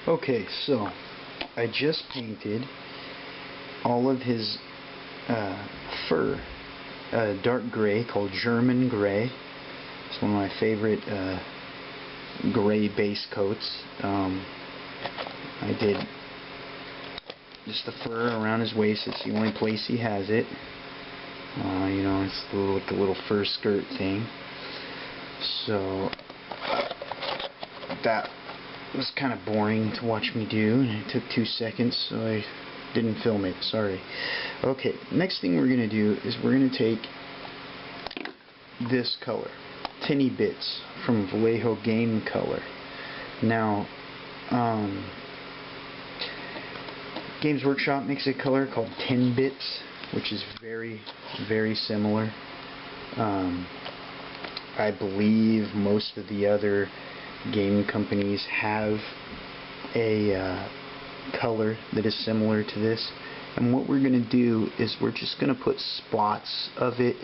Okay, so I just painted all of his fur dark gray, called German gray. It's one of my favorite gray base coats. I did just the fur around his waist. It's the only place he has it. You know, it's the little fur skirt thing. So that was kind of boring to watch me do, and it took 2 seconds, so I didn't film it. Sorry. Okay, next thing we're going to do is we're going to take this color, Tinny Bits, from Vallejo Game Color. Now, Games Workshop makes a color called Tin Bits, which is very, very similar. I believe most of the other game companies have a color that is similar to this, and what we're going to do is we're just going to put spots of it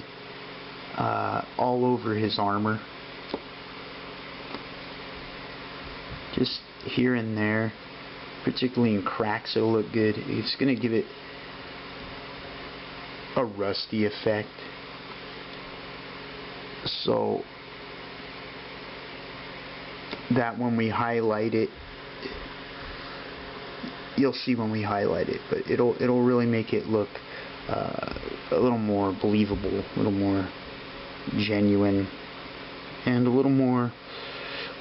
all over his armor, just here and there, particularly in cracks. It'll look good. It's going to give it a rusty effect, so that when we highlight it, you'll see when we highlight it, but it'll really make it look a little more believable, a little more genuine, and a little more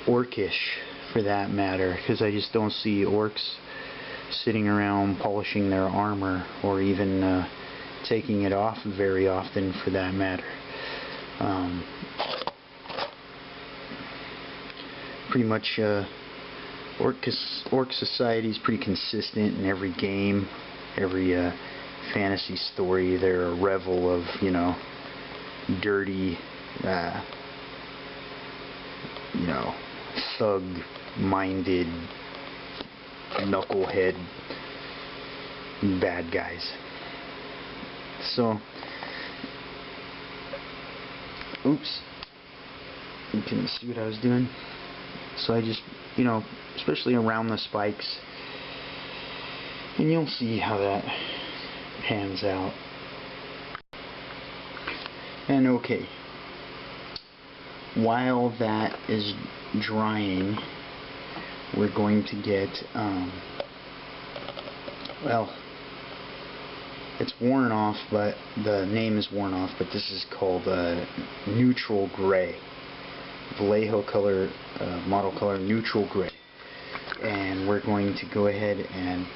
orcish for that matter, because I just don't see orcs sitting around polishing their armor, or even taking it off very often for that matter. Pretty much orc society is pretty consistent in every game, every fantasy story. They're a revel of, you know, dirty, you know, thug-minded, knucklehead bad guys. So, oops, you can see what I was doing. So I just, you know, especially around the spikes, and you'll see how that pans out. And okay, while that is drying, we're going to get, well, it's worn off, but the name is worn off, but this is called neutral gray. Vallejo color, model color, neutral gray. And we're going to go ahead and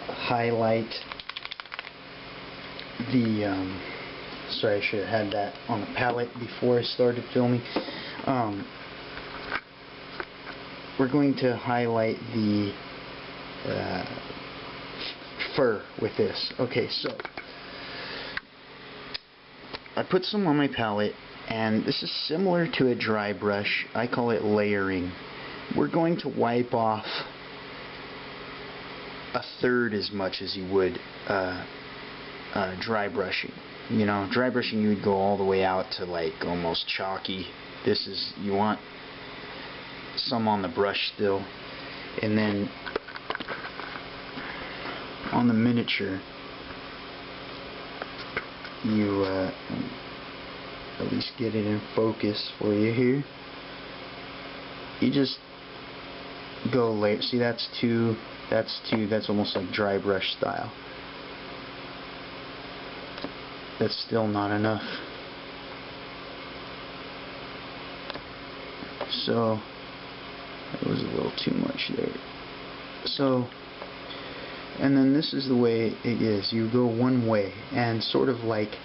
highlight the, sorry, I should have had that on the palette before I started filming. We're going to highlight the fur with this. Okay, so I put some on my palette, and this is similar to a dry brush. I call it layering. We're going to wipe off 1/3 as much as you would dry brushing. You know, dry brushing, you would go all the way out to like almost chalky. This is, you want some on the brush still, and then on the miniature, you at least get it in focus for you here. You just go layer. See, that's two. That's almost like dry brush style. That's still not enough. So that was a little too much there. So, and then this is the way it is. You go one way, and sort of like,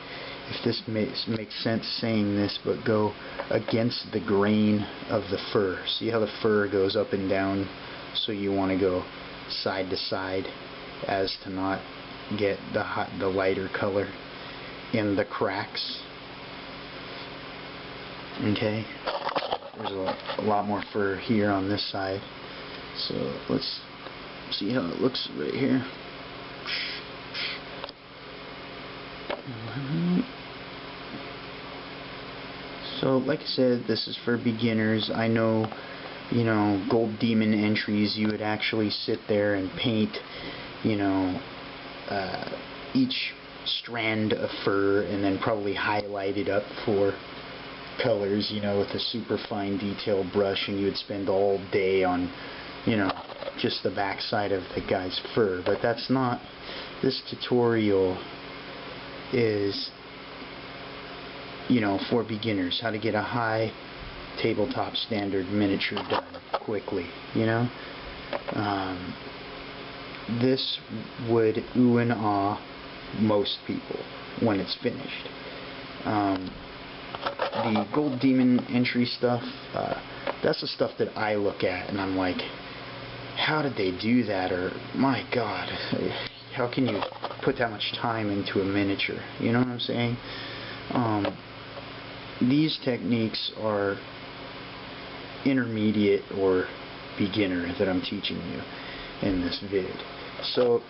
if this makes sense saying this, but go against the grain of the fur. See how the fur goes up and down? So you want to go side to side, as to not get the lighter color in the cracks. Okay, there's a lot more fur here on this side, so let's see how it looks right here. So like I said, this is for beginners. I know you know, gold demon entries, you would actually sit there and paint, you know, each strand of fur and then probably highlight it up for colors, you know, with a super fine detail brush, and you would spend all day on, you know, just the backside of the guy's fur. But that's not, this tutorial is, you know, for beginners, how to get a high tabletop standard miniature done quickly, you know. This would ooh and ah most people when it's finished. The gold demon entry stuff, that's the stuff that I look at and I'm like, how did they do that? Or, my god, how can you put that much time into a miniature? You know what I'm saying? These techniques are intermediate or beginner that I'm teaching you in this vid. So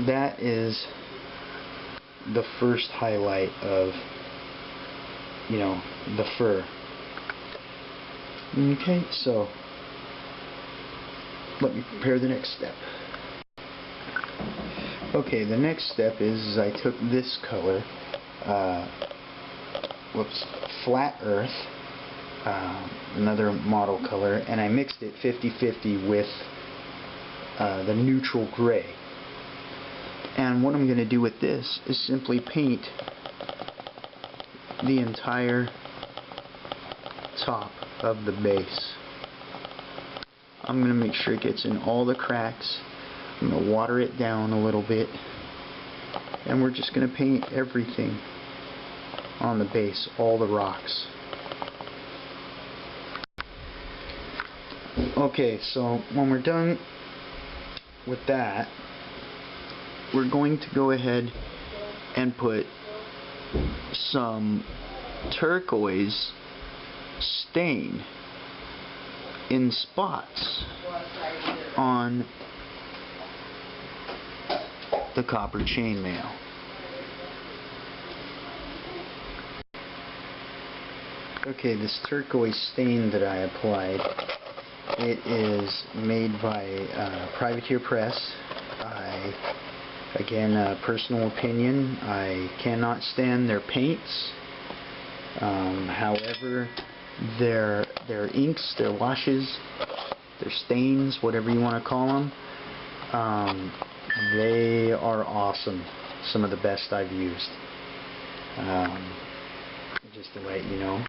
that is the first highlight of, you know, the fur. Okay, so let me prepare the next step. Okay, the next step is I took this color, flat earth, another model color, and I mixed it 50-50 with the neutral gray. And what I'm going to do with this is simply paint the entire top of the base. I'm going to make sure it gets in all the cracks. I'm going to water it down a little bit, and we're just going to paint everything on the base, all the rocks. Okay, so when we're done with that, we're going to go ahead and put some turquoise stain in spots on the copper chainmail. Okay, this turquoise stain that I applied, it is made by Privateer Press. Again, personal opinion, I cannot stand their paints. However, their inks, their washes, their stains, whatever you want to call them, they are awesome. Some of the best I've used. Just to let you know.